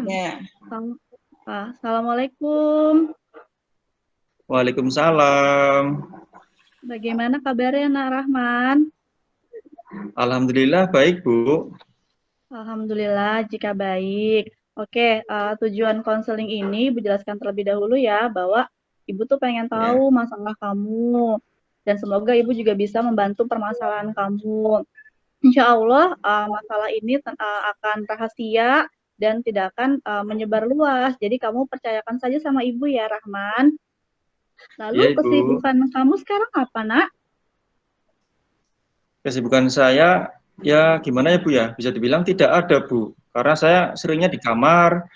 Ya, Assalamualaikum. Waalaikumsalam. Bagaimana kabarnya, Nak Rahman? Alhamdulillah baik, Bu. Alhamdulillah, jika baik. Oke, tujuan konseling ini Ibu jelaskan terlebih dahulu ya, bahwa Ibu tuh pengen Ya, tahu masalah kamu. Dan semoga Ibu juga bisa membantu permasalahan kamu. Insya Allah, masalah ini akan rahasia dan tidak akan menyebar luas. Jadi kamu percayakan saja sama Ibu ya, Rahman. Lalu ya Ibu. kesibukan kamu sekarang apa, Nak? Kesibukan saya, ya gimana ya Bu ya? Bisa dibilang tidak ada, Bu. Karena saya seringnya di kamar,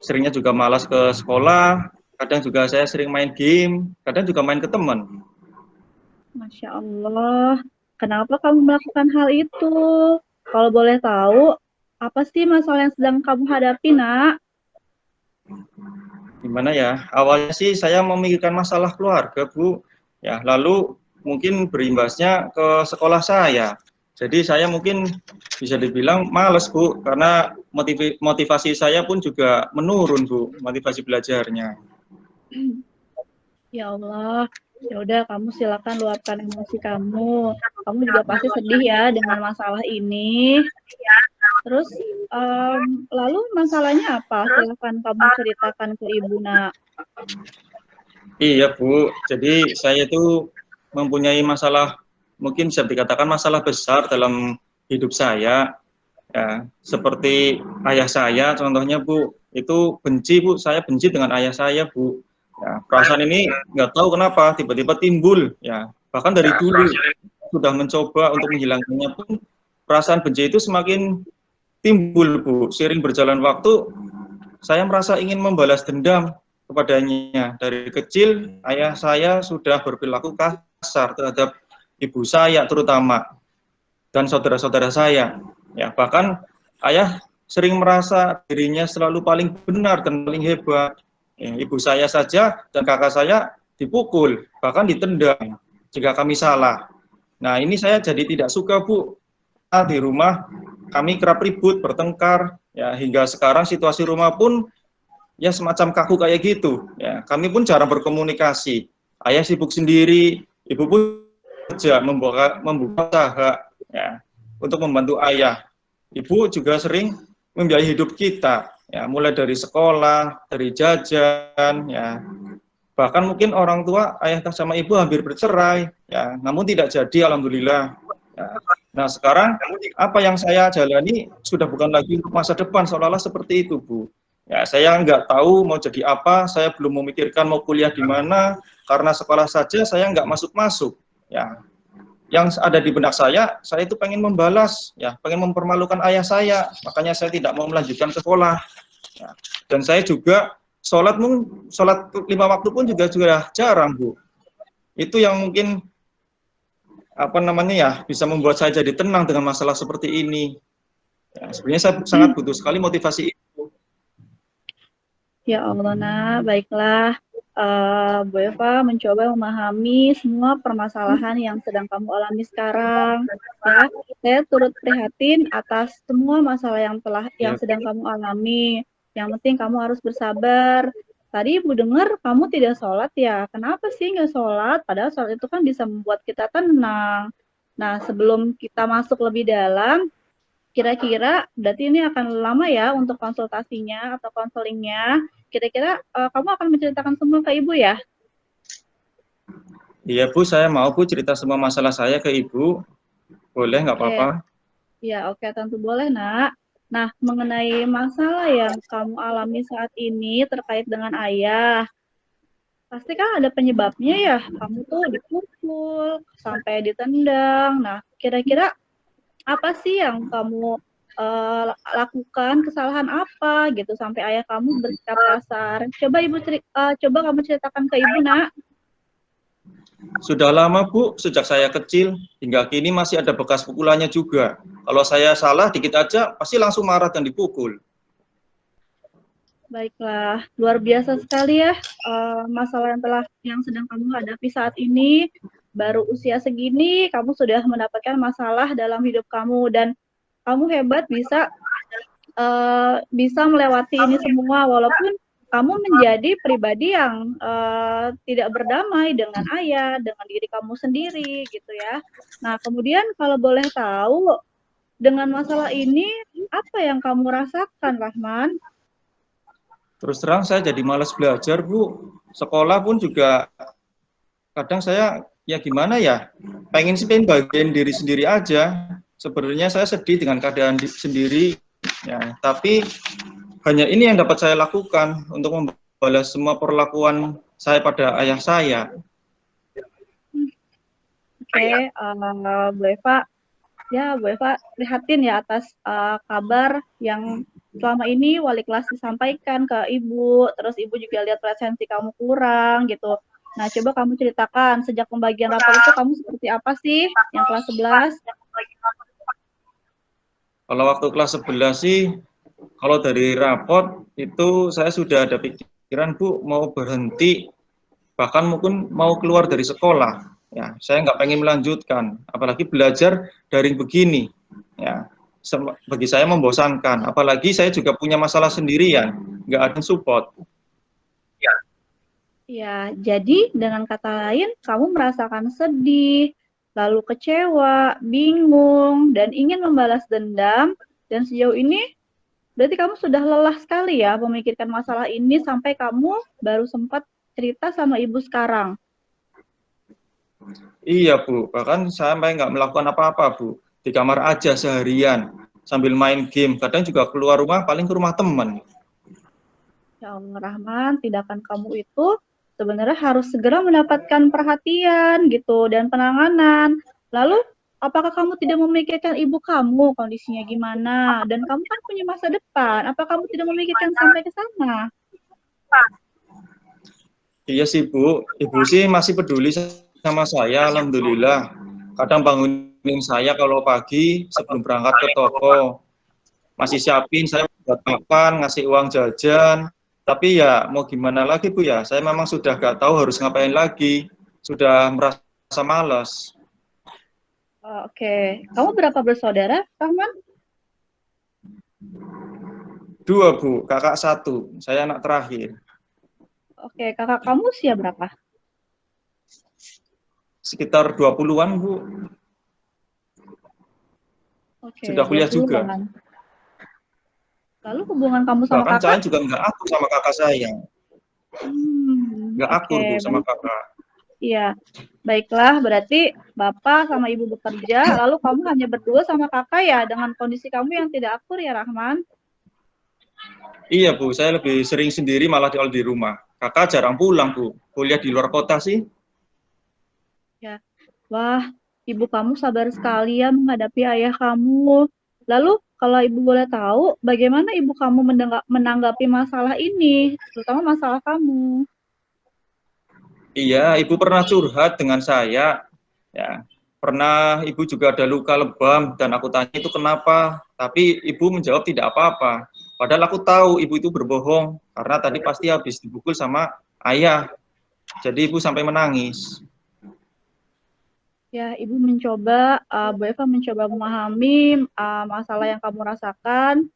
seringnya juga malas ke sekolah, kadang juga saya sering main game, kadang juga main ke teman. Masya Allah, kenapa kamu melakukan hal itu? Kalau boleh tahu, apa sih masalah yang sedang kamu hadapi, Nak? Gimana ya? Awalnya sih saya memikirkan masalah keluarga, Bu. Ya, lalu mungkin berimbasnya ke sekolah saya. Jadi saya mungkin bisa dibilang males, Bu, karena motivasi saya pun juga menurun, Bu, motivasi belajarnya. Ya Allah, ya udah kamu silakan luapkan emosi kamu. Kamu juga pasti sedih ya dengan masalah ini. Terus, lalu masalahnya apa? Silakan kamu ceritakan ke Ibu, Nak. Iya, Bu. Jadi saya itu mempunyai masalah, mungkin bisa dikatakan masalah besar dalam hidup saya. Ya, seperti ayah saya, contohnya Bu, itu benci Bu, saya benci dengan ayah saya Bu. Ya, perasaan ini nggak tahu kenapa tiba-tiba timbul. Ya, bahkan dari dulu sudah mencoba untuk menghilangkannya pun perasaan benci itu semakin timbul Bu. Sering berjalan waktu, saya merasa ingin membalas dendam kepadanya. Dari kecil, ayah saya sudah berperilaku kasar terhadap ibu saya terutama dan saudara-saudara saya. Ya, bahkan ayah sering merasa dirinya selalu paling benar dan paling hebat. Ya, ibu saya saja dan kakak saya dipukul, bahkan ditendang jika kami salah. Nah, ini saya jadi tidak suka, Bu. Di rumah kami kerap ribut, bertengkar, ya hingga sekarang situasi rumah pun ya semacam kaku kayak gitu. Ya, kami pun jarang berkomunikasi. Ayah sibuk sendiri, ibu pun kerja membuka usaha ya untuk membantu ayah. Ibu juga sering membiayai hidup kita, ya mulai dari sekolah, dari jajan, ya bahkan mungkin orang tua ayah sama ibu hampir bercerai, ya namun tidak jadi, alhamdulillah. Ya. Nah sekarang apa yang saya jalani sudah bukan lagi untuk masa depan, seolah-olah seperti itu Bu. Ya saya nggak tahu mau jadi apa, saya belum memikirkan mau kuliah di mana, karena sekolah saja saya nggak masuk-masuk. Ya, yang ada di benak saya itu pengen membalas, ya, pengen mempermalukan ayah saya, makanya saya tidak mau melanjutkan sekolah. Ya. Dan saya juga sholat 5 waktu pun juga jarang Bu. Itu yang mungkin apa namanya ya bisa membuat saya jadi tenang dengan masalah seperti ini. Ya, sebenarnya saya sangat butuh sekali motivasi itu. Ya Allah, Nak, baiklah. Bu Eva mencoba memahami semua permasalahan yang sedang kamu alami sekarang. Ya, saya turut prihatin atas semua masalah yang Ya, sedang kamu alami. Yang penting kamu harus bersabar. Tadi Ibu dengar kamu tidak sholat ya. Kenapa sih nggak sholat? Padahal sholat itu kan bisa membuat kita tenang. Nah, sebelum kita masuk lebih dalam, kira-kira berarti ini akan lama ya untuk konsultasinya atau konselingnya. Kira-kira kamu akan menceritakan semua ke ibu ya? iya Bu, saya mau Bu cerita semua masalah saya ke Ibu. Boleh nggak Oke, apa-apa? ya oke tentu boleh nak. Nah, mengenai masalah yang kamu alami saat ini terkait dengan ayah, pasti kan ada penyebabnya ya. Kamu tuh dipukul, sampai ditendang. Nah, kira-kira apa sih yang kamu lakukan, kesalahan apa gitu sampai ayah kamu bersikap kasar? Coba kamu ceritakan ke ibu nak. Sudah lama Bu, sejak saya kecil hingga kini masih ada bekas pukulannya juga. Kalau saya salah dikit aja pasti langsung marah dan dipukul. Baiklah, luar biasa sekali ya masalah yang sedang kamu hadapi saat ini. Baru usia segini, kamu sudah mendapatkan masalah dalam hidup kamu dan kamu hebat bisa bisa melewati ini semua walaupun kamu menjadi pribadi yang tidak berdamai dengan ayah, dengan diri kamu sendiri gitu ya. Nah, kemudian kalau boleh tahu dengan masalah ini apa yang kamu rasakan, Rahman? Terus terang saya jadi malas belajar, Bu. Sekolah pun juga kadang saya ya gimana ya, pengen sih pengen bagian diri sendiri aja. Sebenarnya saya sedih dengan keadaan sendiri, ya. Tapi hanya ini yang dapat saya lakukan untuk membalas semua perlakuan saya pada ayah saya. Oke, Bu Eva, ya Bu Eva prihatin ya atas kabar yang selama ini wali kelas disampaikan ke Ibu, terus Ibu juga lihat presensi kamu kurang gitu. Nah, coba kamu ceritakan sejak pembagian rapor itu kamu seperti apa sih yang kelas 11? Kalau waktu kelas 11 sih, kalau dari rapot itu saya sudah ada pikiran, Bu, mau berhenti, bahkan mungkin mau keluar dari sekolah. Ya, saya nggak pengen melanjutkan, apalagi belajar daring begini. Ya, bagi saya membosankan. Apalagi saya juga punya masalah sendirian, nggak ada support. Ya, jadi dengan kata lain, kamu merasakan sedih, lalu kecewa, bingung, dan ingin membalas dendam. Dan sejauh ini, berarti kamu sudah lelah sekali ya memikirkan masalah ini sampai kamu baru sempat cerita sama ibu sekarang. Iya, Bu. Bahkan sampai nggak melakukan apa-apa, Bu. Di kamar aja seharian, sambil main game. Kadang juga keluar rumah, paling ke rumah teman. Ya Allah Rahman, tindakan kamu itu sebenarnya harus segera mendapatkan perhatian gitu dan penanganan. Lalu, apakah kamu tidak memikirkan ibu kamu kondisinya gimana? Dan kamu kan punya masa depan. Apa kamu tidak memikirkan sampai ke sana? Iya sih, Bu. Ibu sih masih peduli sama saya, alhamdulillah. Kadang bangunin saya kalau pagi sebelum berangkat ke toko. Masih siapin saya buat makan, ngasih uang jajan. Tapi ya mau gimana lagi, Bu ya. Saya memang sudah gak tahu harus ngapain lagi. Sudah merasa malas. Oke, kamu berapa bersaudara, Rahman? Dua, Bu. Kakak satu. Saya anak terakhir. Oke, kakak kamu usia berapa? Sekitar 20-an, Bu. Oke, Sudah kuliah juga. 20-an. Lalu hubungan kamu sama Bahkan saya kakak? juga nggak akur sama kakak saya. Nggak akur, Oke, Bu, sama baik. kakak. Iya, baiklah. Berarti bapak sama ibu bekerja, lalu kamu hanya berdua sama kakak ya, dengan kondisi kamu yang tidak akur ya, Rahman? Iya, Bu. Saya lebih sering sendiri malah kalau di rumah. Kakak jarang pulang, Bu. Kuliah di luar kota sih. Ya, wah, ibu kamu sabar sekali ya menghadapi ayah kamu. Lalu, kalau ibu boleh tahu, bagaimana ibu kamu menanggapi masalah ini, terutama masalah kamu? Iya, ibu pernah curhat dengan saya. Ya, pernah ibu juga ada luka lebam dan aku tanya itu kenapa. Tapi ibu menjawab tidak apa-apa. Padahal aku tahu ibu itu berbohong karena tadi pasti habis dipukul sama ayah. Jadi ibu sampai menangis. Ya, ibu mencoba, Bu Eva mencoba memahami masalah yang kamu rasakan.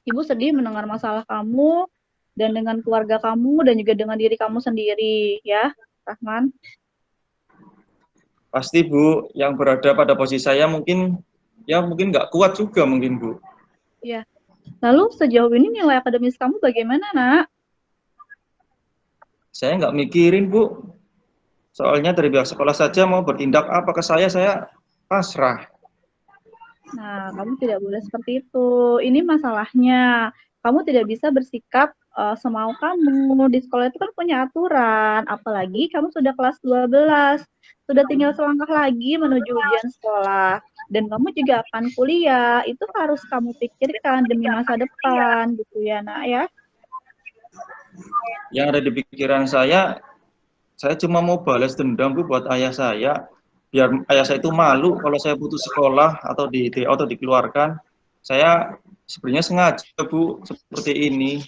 Ibu sedih mendengar masalah kamu dan dengan keluarga kamu dan juga dengan diri kamu sendiri, ya, Rahman. Pasti Bu, yang berada pada posisi saya mungkin ya mungkin nggak kuat juga mungkin Bu. Ya. Lalu sejauh ini nilai akademis kamu bagaimana, Nak? Saya nggak mikirin Bu. Soalnya dari pihak sekolah saja mau bertindak apa ke saya pasrah. Nah, kamu tidak boleh seperti itu. Ini masalahnya. Kamu tidak bisa bersikap semau kamu. Di sekolah itu kan punya aturan. Apalagi kamu sudah kelas 12. Sudah tinggal selangkah lagi menuju ujian sekolah. Dan kamu juga akan kuliah. Itu harus kamu pikirkan demi masa depan gitu ya, Nak ya. Yang ada di pikiran saya cuma mau balas dendam Bu buat ayah saya. Biar ayah saya itu malu kalau saya putus sekolah atau di DO atau dikeluarkan. Saya sebenarnya sengaja Bu seperti ini.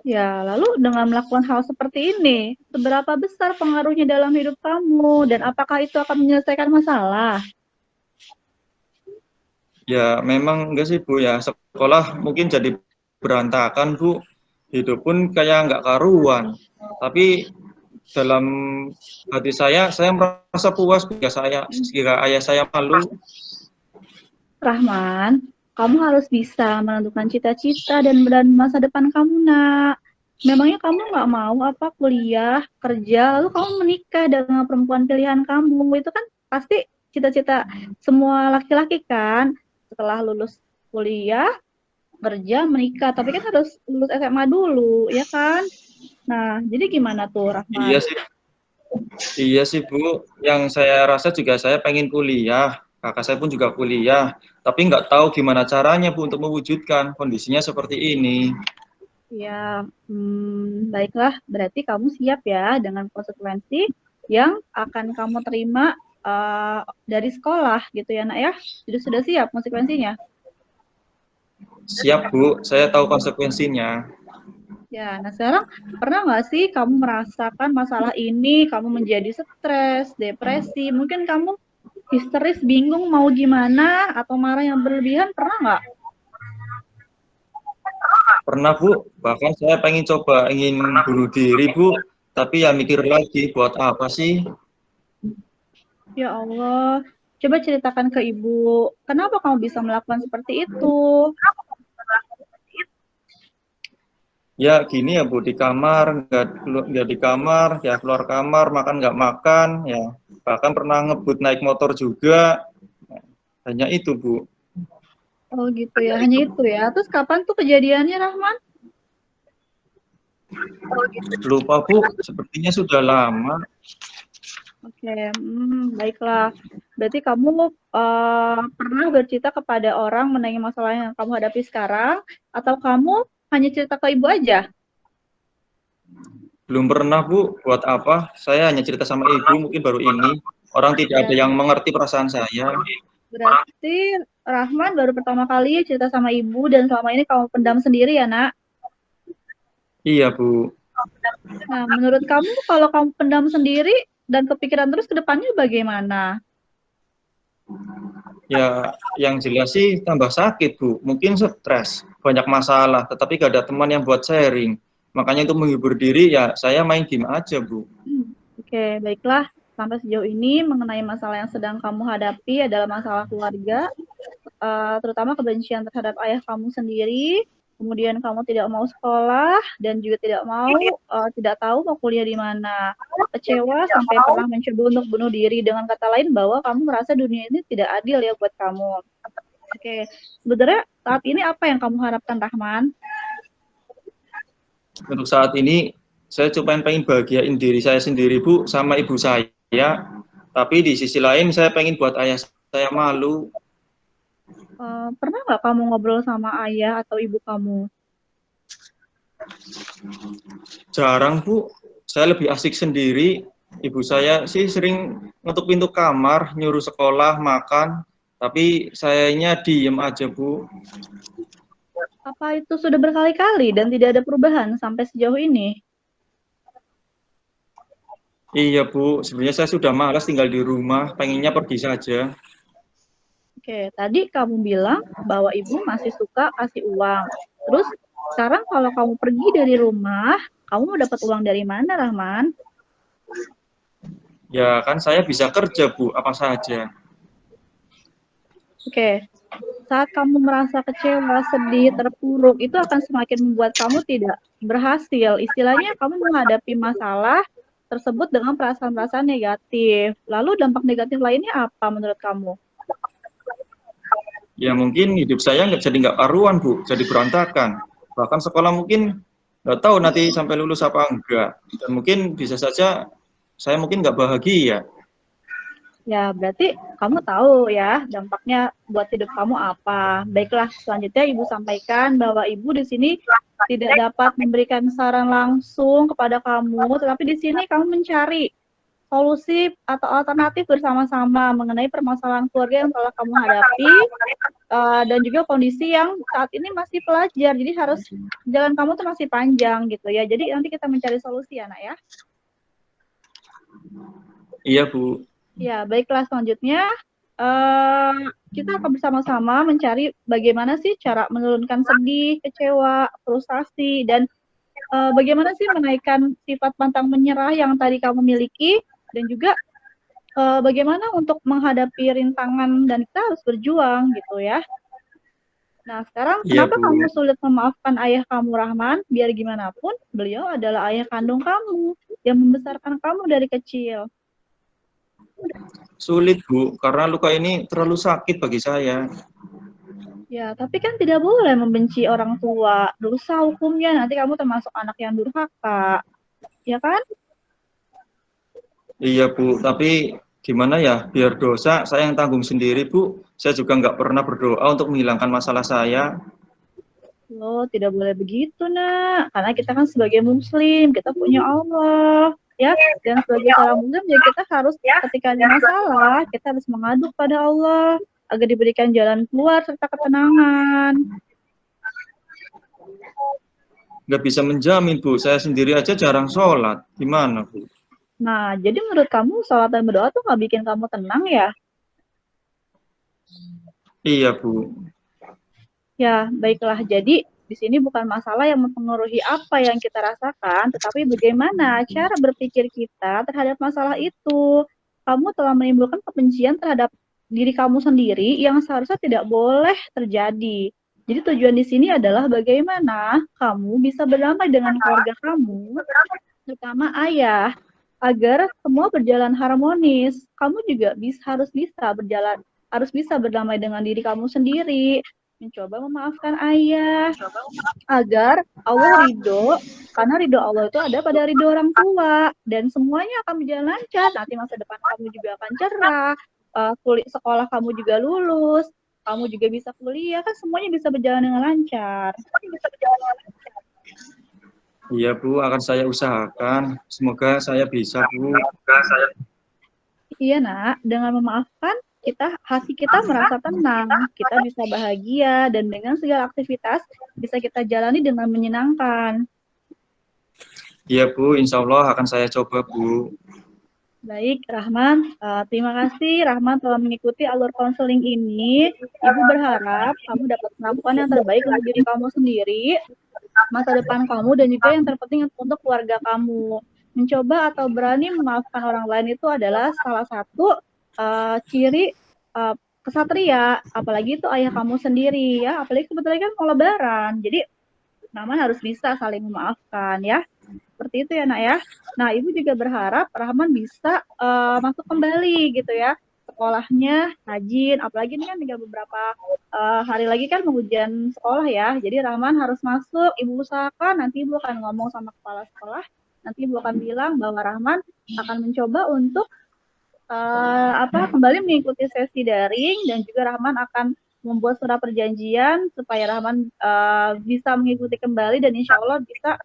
Ya, lalu dengan melakukan hal seperti ini, seberapa besar pengaruhnya dalam hidup kamu dan apakah itu akan menyelesaikan masalah? Ya memang enggak sih Bu ya, sekolah mungkin jadi berantakan Bu, hidup pun kayak nggak karuan. Tapi dalam hati saya merasa puas jika ayah saya malu. Rahman, kamu harus bisa menentukan cita-cita dan masa depan kamu, nak. Memangnya kamu nggak mau apa kuliah, kerja, lalu kamu menikah dengan perempuan pilihan kamu? Itu kan pasti cita-cita semua laki-laki kan. Setelah lulus kuliah, kerja, menikah. Tapi kan harus lulus SMA dulu, ya kan? Nah, jadi gimana tuh, Iya Rahman? sih, iya sih Bu. Yang saya rasa juga saya pengen kuliah, kakak saya pun juga kuliah. Tapi nggak tahu gimana caranya Bu untuk mewujudkan kondisinya seperti ini. Ya, baiklah. Berarti kamu siap ya dengan konsekuensi yang akan kamu terima dari sekolah gitu ya, nak ya. Jadi sudah siap konsekuensinya. Siap Bu, saya tahu konsekuensinya. Ya, nah sekarang pernah nggak sih kamu merasakan masalah ini, kamu menjadi stres, depresi, mungkin kamu histeris, bingung mau gimana, atau marah yang berlebihan, pernah nggak? Pernah Bu, bahkan saya pengen coba ingin bunuh diri Bu, tapi ya mikir lagi buat apa sih? Ya Allah, coba ceritakan ke ibu, kenapa kamu bisa melakukan seperti itu? Ya gini ya Bu, di kamar nggak di kamar, ya keluar kamar makan nggak makan, ya bahkan pernah ngebut naik motor juga. Hanya itu Bu. Oh gitu ya, hanya itu ya. Terus kapan tuh kejadiannya, Rahman? Lupa Bu, sepertinya sudah lama. Oke, baiklah. Berarti kamu pernah bercerita kepada orang mengenai masalah yang kamu hadapi sekarang, atau kamu hanya cerita ke ibu aja? Belum pernah Bu, buat apa? Saya hanya cerita sama ibu mungkin baru ini. Orang tidak ada Ya, yang mengerti perasaan saya. berarti Rahman baru pertama kali cerita sama ibu dan selama ini kamu pendam sendiri ya, nak? Iya Bu. Nah, menurut kamu kalau kamu pendam sendiri dan kepikiran terus ke depannya bagaimana? Ya, yang jelas sih tambah sakit, Bu. Mungkin stres, banyak masalah, tetapi gak ada teman yang buat sharing. Makanya untuk menghibur diri, ya saya main game aja, Bu. Oke, baiklah. Sampai sejauh ini mengenai masalah yang sedang kamu hadapi adalah masalah keluarga, terutama kebencian terhadap ayah kamu sendiri, kemudian kamu tidak mau sekolah dan juga tidak tahu mau kuliah di mana. Kecewa sampai pernah mencoba untuk bunuh diri, dengan kata lain bahwa kamu merasa dunia ini tidak adil ya buat kamu. Oke, sebenarnya saat ini apa yang kamu harapkan, Rahman? Untuk saat ini, saya cuma pengen bahagiain diri saya sendiri, Bu, sama ibu saya. Tapi di sisi lain, saya pengen buat ayah saya malu. Pernah nggak kamu ngobrol sama ayah atau ibu kamu? Jarang, Bu. Saya lebih asik sendiri. Ibu saya sih sering ngetuk pintu kamar, nyuruh sekolah, makan. Tapi sayanya diem aja, Bu. Apa itu sudah berkali-kali dan tidak ada perubahan sampai sejauh ini? Iya, Bu. Sebenarnya saya sudah malas tinggal di rumah, pengennya pergi saja. Oke, tadi kamu bilang bahwa ibu masih suka kasih uang. Terus sekarang kalau kamu pergi dari rumah, kamu mau dapat uang dari mana, Rahman? Ya, kan saya bisa kerja, Bu, apa saja. Oke, saat kamu merasa kecewa, sedih, terpuruk, itu akan semakin membuat kamu tidak berhasil. Istilahnya kamu menghadapi masalah tersebut dengan perasaan-perasaan negatif. Lalu dampak negatif lainnya apa menurut kamu? Ya, mungkin hidup saya nggak karuan, Bu, jadi berantakan. Bahkan sekolah mungkin nggak tahu nanti sampai lulus apa enggak. Dan mungkin bisa saja saya mungkin nggak bahagia. Ya, berarti kamu tahu ya dampaknya buat hidup kamu apa. Baiklah, selanjutnya Ibu sampaikan bahwa Ibu di sini tidak dapat memberikan saran langsung kepada kamu, tetapi di sini kamu mencari solusi atau alternatif bersama-sama mengenai permasalahan keluarga yang telah kamu hadapi, dan juga kondisi yang saat ini masih pelajar. Jadi harus jalan kamu tuh masih panjang gitu ya. Jadi nanti kita mencari solusi ya, Nak ya. Iya, Bu. Ya, baiklah selanjutnya. eh, kita akan bersama-sama mencari bagaimana sih cara menurunkan sedih, kecewa, frustasi, dan bagaimana sih menaikkan sifat pantang menyerah yang tadi kamu miliki, dan juga bagaimana untuk menghadapi rintangan dan kita harus berjuang gitu ya. Nah, sekarang Iya, kenapa Bu. kamu sulit memaafkan ayah kamu Rahman? Biar gimana pun, beliau adalah ayah kandung kamu yang membesarkan kamu dari kecil. Sulit, Bu, karena luka ini terlalu sakit bagi saya. Ya, tapi kan tidak boleh membenci orang tua. Dosa hukumnya, nanti kamu termasuk anak yang durhaka. Ya kan? Iya, Bu, tapi gimana ya, biar dosa saya yang tanggung sendiri, Bu. Saya juga nggak pernah berdoa untuk menghilangkan masalah saya. Loh, tidak boleh begitu, nak. Karena kita kan sebagai muslim, kita punya Allah. Ya, dan sebagai seorang muslim, ya kita harus ketika ada masalah, kita harus mengadu pada Allah agar diberikan jalan keluar serta ketenangan. Nggak bisa menjamin, Bu. Saya sendiri aja jarang sholat. Gimana, Bu? Nah, jadi menurut kamu sholat dan berdoa tuh nggak bikin kamu tenang ya? Iya, Bu. Ya, baiklah. Jadi di sini bukan masalah yang mempengaruhi apa yang kita rasakan, tetapi bagaimana cara berpikir kita terhadap masalah itu. Kamu telah menimbulkan kebencian terhadap diri kamu sendiri yang seharusnya tidak boleh terjadi. Jadi tujuan di sini adalah bagaimana kamu bisa berdamai dengan keluarga kamu, terutama ayah, agar semua berjalan harmonis. Kamu juga harus bisa berdamai dengan diri kamu sendiri, mencoba memaafkan ayah, agar Allah ridho, karena ridho Allah itu ada pada ridho orang tua, dan semuanya akan berjalan lancar. Nanti masa depan kamu juga akan cerah, sekolah kamu juga lulus, kamu juga bisa kuliah, kan semuanya bisa berjalan dengan lancar. Iya, Bu, akan saya usahakan. Semoga saya bisa, Bu. Iya, nak, dengan memaafkan, hati kita merasa tenang, kita bisa bahagia, dan dengan segala aktivitas bisa kita jalani dengan menyenangkan. Iya, Bu, insya Allah akan saya coba, Bu. Baik, Rahman. Terima kasih Rahman telah mengikuti alur konseling ini. Ibu berharap kamu dapat melakukan yang terbaik untuk diri kamu sendiri, masa depan kamu, dan juga yang terpenting untuk keluarga kamu. Mencoba atau berani memaafkan orang lain itu adalah salah satu ciri kesatria, apalagi itu ayah kamu sendiri ya, apalagi kebetulan kan mau lebaran. Jadi Rahman harus bisa saling memaafkan ya. Seperti itu ya, Nak ya. Nah, Ibu juga berharap Rahman bisa masuk kembali gitu ya. Sekolahnya rajin, apalagi ini kan tinggal beberapa hari lagi kan ujian sekolah ya. Jadi Rahman harus masuk, Ibu usahakan nanti Ibu akan ngomong sama kepala sekolah. Nanti Ibu akan bilang bahwa Rahman akan mencoba untuk kembali mengikuti sesi daring, dan juga Rahman akan membuat surat perjanjian supaya Rahman bisa mengikuti kembali dan insya Allah bisa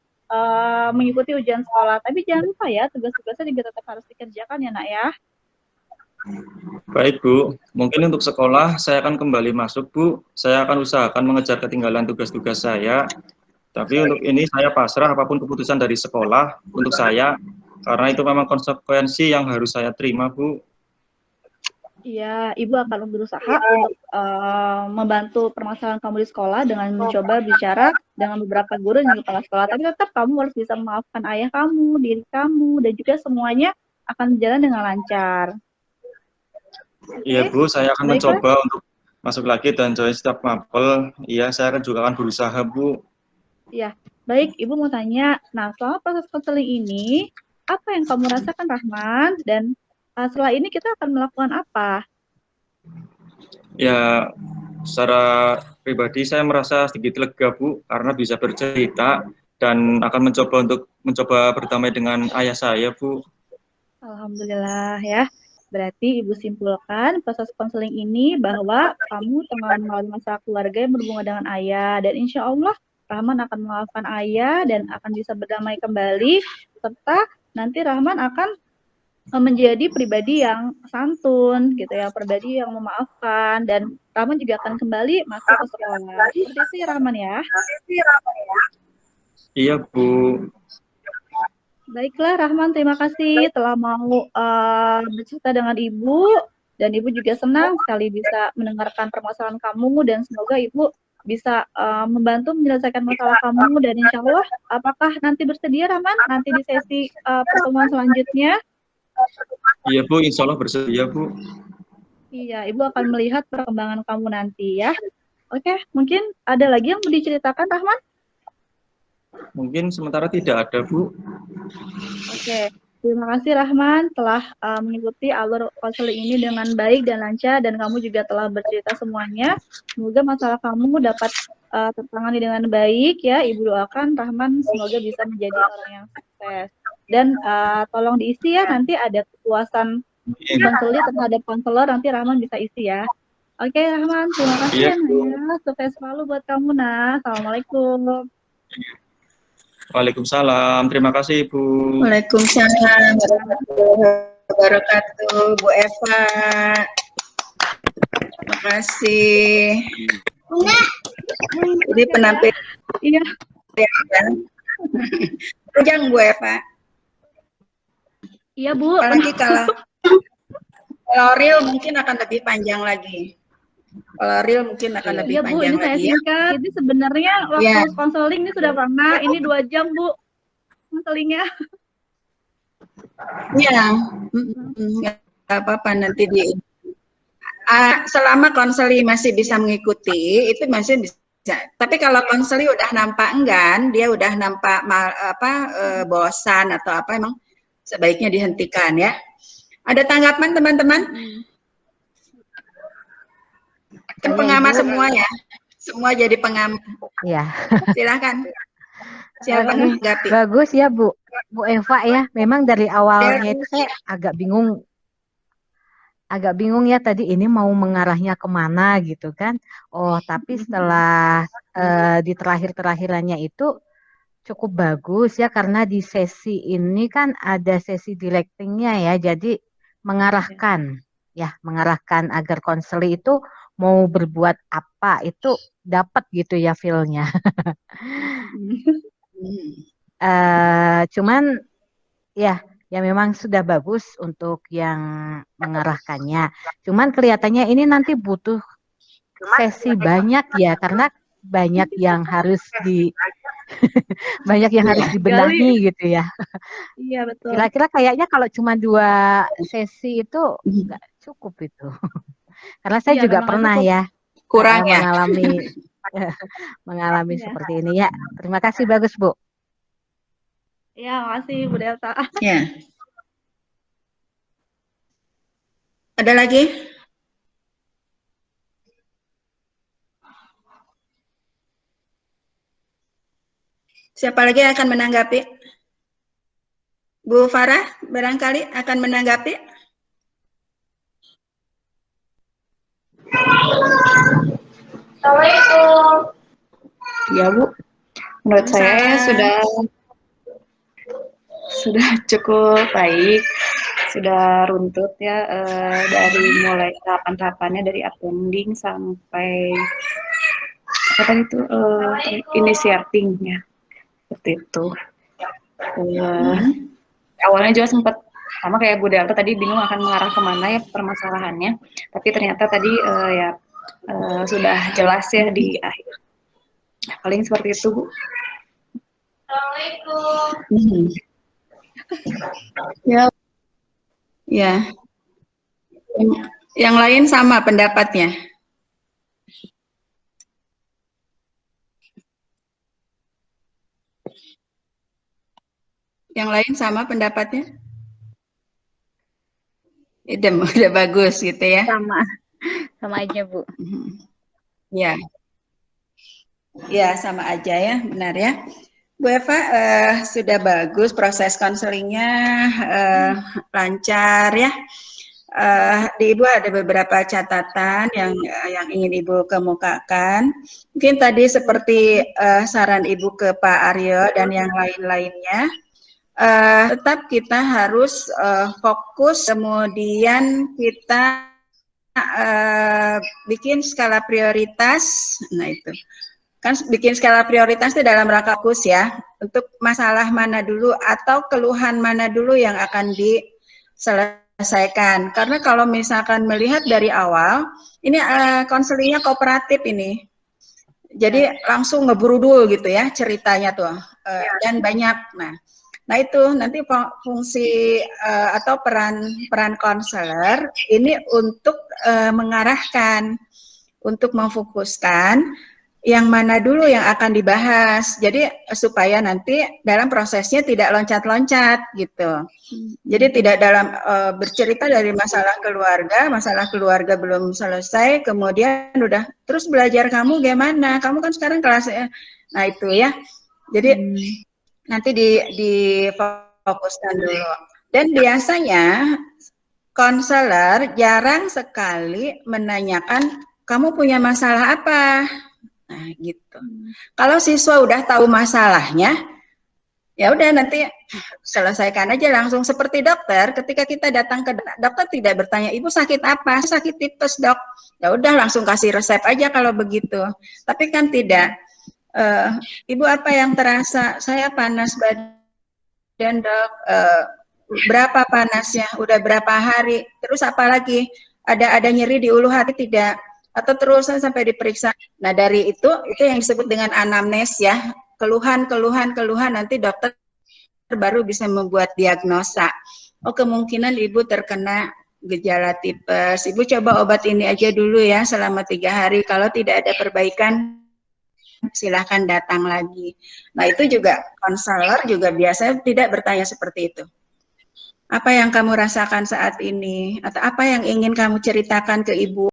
mengikuti ujian sekolah. Tapi jangan lupa ya, tugas-tugasnya juga tetap harus dikerjakan ya, Nak ya. Baik, Bu. Mungkin untuk sekolah saya akan kembali masuk, Bu. Saya akan usahakan mengejar ketinggalan tugas-tugas saya. Tapi untuk ini saya pasrah apapun keputusan dari sekolah untuk saya, karena itu memang konsekuensi yang harus saya terima, Bu. Iya, Ibu akan berusaha untuk membantu permasalahan kamu di sekolah dengan mencoba bicara dengan beberapa guru dan kepala sekolah. Tapi tetap kamu harus bisa memaafkan ayah kamu, diri kamu, dan juga semuanya akan berjalan dengan lancar. Iya, Oke, Bu, saya akan baiklah. mencoba untuk masuk lagi dan join setiap mapel. Iya, saya akan juga akan berusaha, Bu. Ya, baik. Ibu mau tanya, nah selama proses konseling ini, apa yang kamu rasakan, Rahman? Dan setelah ini kita akan melakukan apa? Ya, secara pribadi saya merasa sedikit lega, Bu, karena bisa bercerita dan akan mencoba berdamai dengan ayah saya, Bu. Alhamdulillah ya. Berarti Ibu simpulkan proses konseling ini bahwa kamu tengah mengalami masalah keluarga yang berhubungan dengan ayah. Dan insya Allah Rahman akan memaafkan ayah dan akan bisa berdamai kembali. Serta nanti Rahman akan menjadi pribadi yang santun gitu ya, pribadi yang memaafkan, dan Rahman juga akan kembali masuk ke sekolah. Seperti itu ya Rahman ya. Iya, Bu. Baiklah Rahman, terima kasih telah mau bercerita dengan Ibu. Dan Ibu juga senang sekali bisa mendengarkan permasalahan kamu dan semoga Ibu bisa membantu menyelesaikan masalah kamu dan insya Allah apakah nanti bersedia Rahman nanti di sesi pertemuan selanjutnya? Iya Bu, insya Allah bersedia Bu. Iya, Ibu akan melihat perkembangan kamu nanti ya. Oke, mungkin ada lagi yang mau diceritakan Rahman? Mungkin sementara tidak ada Bu. Oke, terima kasih Rahman telah mengikuti alur konseling ini dengan baik dan lancar dan kamu juga telah bercerita semuanya. Semoga masalah kamu dapat tertangani dengan baik ya. Ibu doakan Rahman semoga bisa menjadi orang yang sukses. Dan tolong diisi ya nanti ada kepuasan konseling terhadap konselor nanti Rahman bisa isi ya. Oke Rahman, terima kasih Iya ya Bu. Naya. Sukses selalu buat kamu nah. Assalamualaikum. Waalaikumsalam. Terima kasih Bu. Waalaikumsalam warahmatullahi wabarakatuh, Bu Eva. Terima kasih. Jadi penampilan Iya. panjang Bu Eva. Iya Bu. Apalagi kalau real mungkin akan lebih panjang lagi. Kalau real mungkin akan lebih Iya Bu, panjang ini saya lagi ya. singkat. Jadi sebenarnya waktu Ya. konseling ini sudah pernah. Ini 2 jam Bu konselingnya. Iya. Nggak apa-apa nanti di selama konseli masih bisa mengikuti itu masih bisa. Tapi kalau konseli udah nampak enggan, dia udah nampak bosan atau apa, emang sebaiknya dihentikan ya. Ada tanggapan teman-teman? Kan pengamat semua ya, semua jadi pengamat. Iya. Silakan. Siapa menanggapi? Bagus ya Bu Eva ya. Memang dari awalnya itu saya agak bingung ya tadi ini mau mengarahnya kemana gitu kan. Oh tapi setelah di terakhir-terakhirannya itu cukup bagus ya karena di sesi ini kan ada sesi directingnya ya. Jadi mengarahkan agar konseli itu mau berbuat apa itu dapat gitu ya feel-nya. Cuman ya memang sudah bagus untuk yang mengarahkannya. Cuman kelihatannya ini nanti butuh sesi banyak ya karena banyak yang harus harus dibenahi gitu ya. Iya betul. Kira-kira kayaknya kalau cuma 2 sesi itu nggak cukup itu. Karena saya juga pernah ya kurang mengalami seperti ini ya. Terima kasih bagus Bu. Ya, makasih Bu Delta. Ya. Ada lagi? Siapa lagi yang akan menanggapi? Bu Farah barangkali akan menanggapi? Assalamualaikum. Ya Bu, menurut saya sudah cukup baik, sudah runtut ya dari mulai tahapan-tahapannya dari attending sampai apa itu initiatingnya seperti itu. Awalnya juga sempat sama kayak Bu Delta tadi bingung akan mengarah kemana ya permasalahannya, tapi ternyata tadi sudah jelas ya di akhir. Paling seperti itu Bu. Assalamualaikum. Ya. Yang lain sama pendapatnya. Yang lain sama pendapatnya? Udah bagus gitu ya. Sama aja Bu. Ya. Ya, sama aja ya, benar ya. Bu Eva, sudah bagus proses konselingnya, lancar ya. Di Ibu ada beberapa catatan yang ingin Ibu kemukakan. Mungkin tadi seperti saran Ibu ke Pak Aryo dan yang lain-lainnya, tetap kita harus fokus, kemudian kita bikin skala prioritas. Nah itu kan bikin skala prioritas itu dalam rangka fokus ya, untuk masalah mana dulu atau keluhan mana dulu yang akan diselesaikan selesaikan. Karena kalau misalkan melihat dari awal, ini konselingnya kooperatif ini. Jadi langsung ngebrudul gitu ya ceritanya tuh, dan banyak. Nah itu nanti fungsi atau peran konselor ini untuk mengarahkan, untuk memfokuskan yang mana dulu yang akan dibahas. Jadi supaya nanti dalam prosesnya tidak loncat-loncat gitu. Jadi tidak dalam bercerita dari masalah keluarga belum selesai, kemudian udah terus belajar kamu gimana? Kamu kan sekarang kelas, nah itu ya. Jadi nanti difokuskan dulu. Dan biasanya konselor jarang sekali menanyakan kamu punya masalah apa. Nah, gitu. Kalau siswa udah tahu masalahnya, ya udah nanti selesaikan aja langsung. Seperti dokter, ketika kita datang ke dokter tidak bertanya, ibu sakit apa? Sakit tipes, dok. Ya udah langsung kasih resep aja kalau begitu. Tapi kan tidak. Ibu apa yang terasa? Saya panas badan, dok. Berapa panasnya? Udah berapa hari? Terus apa lagi? Ada nyeri di ulu hati tidak? Atau terusan sampai diperiksa. Nah dari itu yang disebut dengan anamnes ya, keluhan nanti dokter baru bisa membuat diagnosa. Oh kemungkinan ibu terkena gejala tipes, ibu coba obat ini aja dulu ya selama 3 hari, kalau tidak ada perbaikan silahkan datang lagi. Nah itu juga konselor juga biasanya tidak bertanya seperti itu. Apa yang kamu rasakan saat ini? Atau apa yang ingin kamu ceritakan ke ibu?